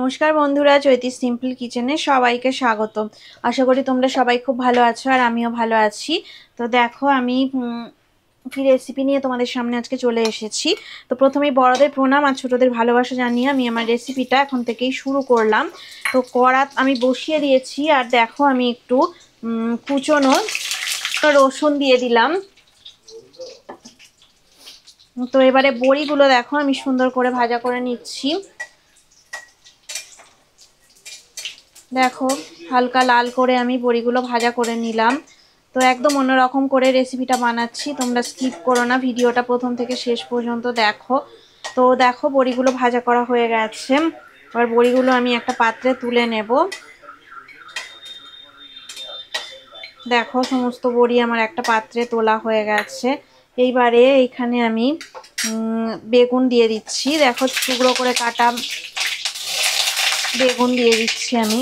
নমস্কার বন্ধুরা, চৈতি সিম্পল কিচেনে সবাইকে স্বাগত। আশা করি তোমরা সবাই খুব ভালো আছো আর আমিও ভালো আছি। তো দেখো আমি কি রেসিপি নিয়ে তোমাদের সামনে আজকে চলে এসেছি। তো প্রথমেই বড়দের প্রণাম আর ছোটদের ভালোবাসা জানিয়ে আমি আমার রেসিপিটা এখন থেকেই শুরু করলাম। তো কড়া আমি বসিয়ে দিয়েছি আর দেখো আমি একটু কুচনো রসুন দিয়ে দিলাম। তো এবারে বড়িগুলো দেখো আমি সুন্দর করে ভাজা করে নিচ্ছি। দেখো হালকা লাল করে আমি বড়িগুলো ভাজা করে নিলাম। তো একদম অন্যরকম করে রেসিপিটা বানাচ্ছি, তোমরা স্কিপ করো না, ভিডিওটা প্রথম থেকে শেষ পর্যন্ত দেখো। তো দেখো বড়িগুলো ভাজা করা হয়ে গেছে। এবার বড়িগুলো আমি একটা পাত্রে তুলে নেব। দেখো সমস্ত বড়ি আমার একটা পাত্রে তোলা হয়ে গেছে। এইবারে এইখানে আমি বেগুন দিয়ে দিচ্ছি। দেখো টুকরো করে কাটা বেগুন দিয়ে দিচ্ছি আমি।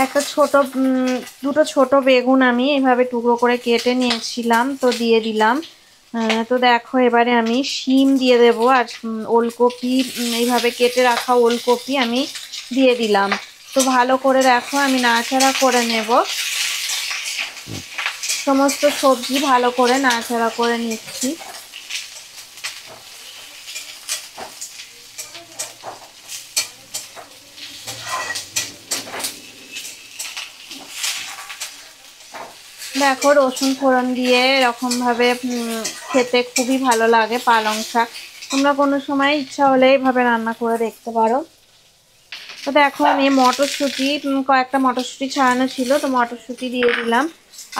একটা দুটো ছোট বেগুন আমি এইভাবে টুকরো করে কেটে নিয়েছিলাম, তো দিয়ে দিলাম। তো দেখো এবারে আমি শিম দিয়ে দেব আর ওলকপি, এইভাবে কেটে রাখা ওলকপি আমি দিয়ে দিলাম। তো ভালো করে দেখো আমি নাড়াচাড়া করে নেব। সমস্ত সবজি ভালো করে নাড়াচাড়া করে নিচ্ছি। দেখো রসুন ফোড়ন দিয়ে এরকম ভাবে খেতে খুবই ভালো লাগে পালং শাক। তোমরা কোনো সময় ইচ্ছা হলে এইভাবে রান্না করে দেখতে পারো। তো দেখো আমি মটরশুঁটি, কয়েকটা মটরশুঁটি ছাড়ানো ছিল, তো মটরশুঁটি দিয়ে দিলাম।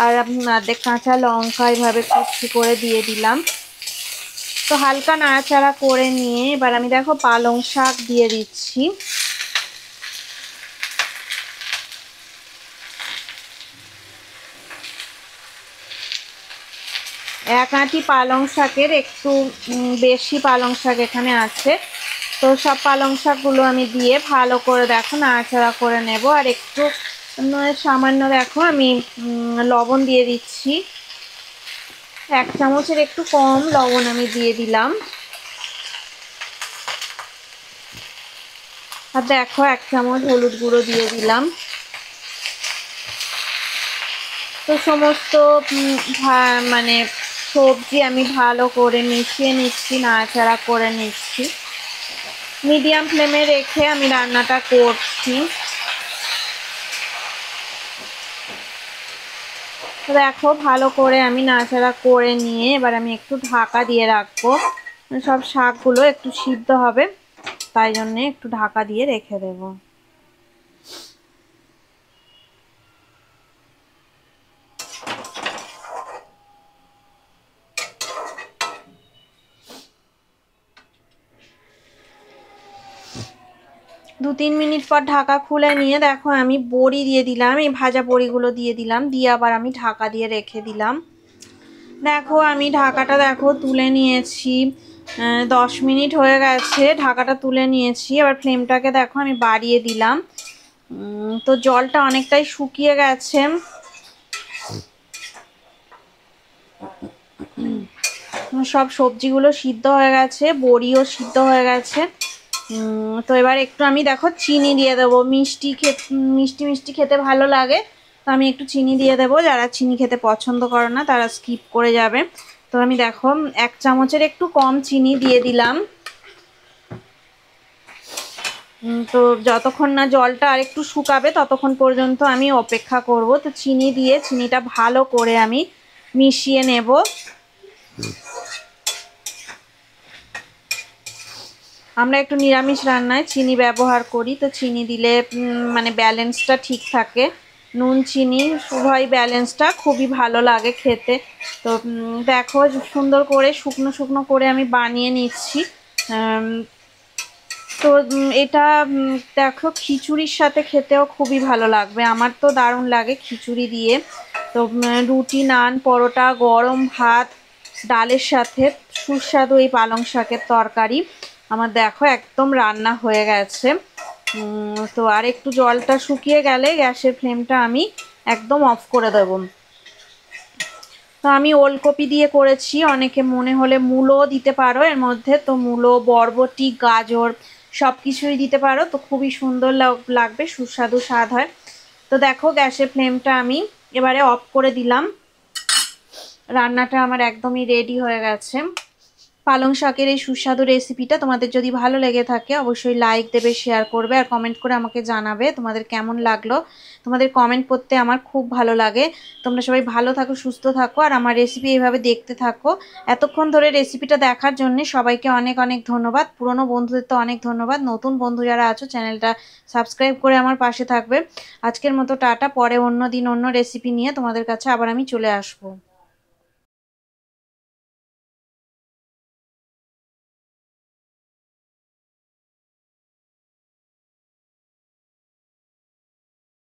আর অর্ধেক কাঁচা লঙ্কা এইভাবে কুচি করে দিয়ে দিলাম। তো হালকা নাড়াচাড়া করে নিয়ে এবার আমি দেখো পালং শাক দিয়ে দিচ্ছি। এক আঁটি পালং শাকের একটু বেশি পালং শাক এখানে আছে। তো সব পালং শাকগুলো আমি দিয়ে ভালো করে দেখো নাড়াচাড়া করে নেব। আর একটু সামান্য দেখো আমি লবণ দিয়ে দিচ্ছি। 1 চামচের একটু কম লবণ আমি দিয়ে দিলাম। আর দেখো 1 চামচ হলুদ গুঁড়ো দিয়ে দিলাম। তো সমস্ত মানে সবজি আমি ভালো করে মিশিয়ে নিচ্ছি, নাড়াচাড়া করে নিচ্ছি। মিডিয়াম ফ্লেমে রেখে আমি রান্নাটা করছি। দেখো ভালো করে আমি নাড়াচাড়া করে নিয়ে এবার আমি একটু ঢাকা দিয়ে রাখবো। সব শাকগুলো একটু সিদ্ধ হবে, তাই জন্যে একটু ঢাকা দিয়ে রেখে দেবো। 2-3 মিনিট পর ঢাকা খুলে নিয়ে দেখো আমি বড়ি দিয়ে দিলাম, এই ভাজা বড়িগুলো দিয়ে দিলাম, দিয়ে আবার আমি ঢাকা দিয়ে রেখে দিলাম। দেখো আমি ঢাকাটা দেখো তুলে নিয়েছি। 10 মিনিট হয়ে গেছে, ঢাকাটা তুলে নিয়েছি। এবার ফ্লেমটাকে দেখো আমি বাড়িয়ে দিলাম। তো জলটা অনেকটাই শুকিয়ে গেছে। সব সবজিগুলো সিদ্ধ হয়ে গেছে, বড়িও সিদ্ধ হয়ে গেছে। তো এবার একটু আমি দেখো চিনি দিয়ে দেবো। মিষ্টি মিষ্টি খেতে ভালো লাগে, তো আমি একটু চিনি দিয়ে দেবো। যারা চিনি খেতে পছন্দ করে না তারা স্কিপ করে যাবে। তো আমি দেখো 1 চামচের একটু কম চিনি দিয়ে দিলাম। তো যতক্ষণ না জলটা আর একটু শুকাবে ততক্ষণ পর্যন্ত আমি অপেক্ষা করব। তো চিনি দিয়ে চিনিটা ভালো করে আমি মিশিয়ে নেব। আমরা একটু নিরামিষ রান্নায় চিনি ব্যবহার করি, তো চিনি দিলে মানে ব্যালেন্সটা ঠিক থাকে। নুন চিনি উভয় ব্যালেন্সটা খুবই ভালো লাগে খেতে। তো দেখো সুন্দর করে শুকনো শুকনো করে আমি বানিয়ে নিচ্ছি। তো এটা দেখো খিচুড়ির সাথে খেতেও খুবই ভালো লাগবে, আমার তো দারুণ লাগে খিচুড়ি দিয়ে। তো রুটি, নান, পরোটা, গরম ভাত, ডালের সাথে সুস্বাদু এই পালং শাকের তরকারি আমার দেখো একদম রান্না হয়ে গেছে। তো আর একটু জলটা শুকিয়ে গেলে গ্যাসের ফ্লেমটা আমি একদম অফ করে দেব। তো আমি ওলকপি দিয়ে করেছি, অনেকে মনে হলে মূলো দিতে পারো এর মধ্যে, তো মূলো, বরবটি, গাজর সব কিছুই দিতে পারো, তো খুবই সুন্দর লাগবে, সুস্বাদু স্বাদ হয়। তো দেখো গ্যাসের ফ্লেমটা আমি এবারে অফ করে দিলাম। রান্নাটা আমার একদমই রেডি হয়ে গেছে। পালং শাকের এই সুস্বাদু রেসিপিটা তোমাদের যদি ভালো লেগে থাকে অবশ্যই লাইক দেবে, শেয়ার করবে আর কমেন্ট করে আমাকে জানাবে তোমাদের কেমন লাগলো। তোমাদের কমেন্ট পড়তে আমার খুব ভালো লাগে। তোমরা সবাই ভালো থাকো, সুস্থ থাকো আর আমার রেসিপি এইভাবে দেখতে থাকো। এতক্ষণ ধরে রেসিপিটা দেখার জন্য সবাইকে অনেক অনেক ধন্যবাদ। পুরনো বন্ধুদের তো অনেক ধন্যবাদ, নতুন বন্ধু যারা আছো চ্যানেলটা সাবস্ক্রাইব করে আমার পাশে থাকবে। আজকের মতো টাটা, পরে অন্য দিন অন্য রেসিপি নিয়ে তোমাদের কাছে আবার আমি চলে আসবো।